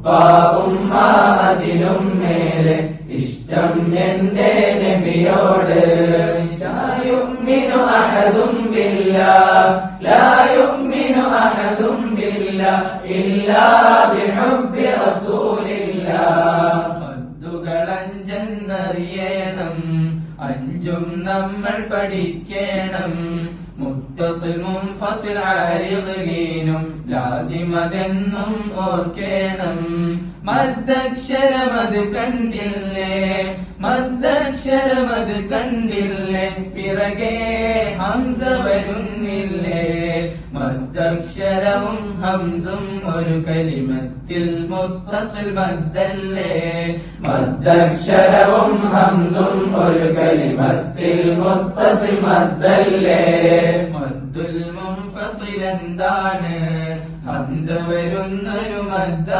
ഉപ്പ ഉമ്മ അതിലും മേലെ ഇഷ്ടം എന്റെ നബിയോട്. ലാ യുഅ്മിനു അഹദും ബില്ലാഹ് ലാ യുഅ്മിനു അഹദും ബില്ലാഹ് ഇല്ലാ ബിഹുബ്ബി റസൂലില്ലാഹ്. മദ്ദുകളഞ്ചെന്നറിയണം, അഞ്ചും നമ്മൾ പഠിക്കണം. മുത്തസിൽ മുൻഫസിൽ ആരിദ് ലീനും ലാസിമതെന്നും ഓർക്കേണം. മദ്ദക്ഷരമത് കണ്ടില്ലേ മദ്ദക്ഷരമത് കണ്ടില്ലേ, പിറകെ ഹംസ വരുന്നില്ലേ. മദ്ദക്ഷരവും ഹംസും ഒരു കലിമത്തിൽ മുത്തസിൽ മദ്ദല്ലേ. മദ്ദക്ഷരവും ഹംസും ഒരു കലിമത്തിൽ മുത്തസിൽ മദ്ദല്ലേ. മദ്ദുൽ മുൻഫസിൽ എന്താണ്? ഹംസ വരുന്നൊരു മദ്ദ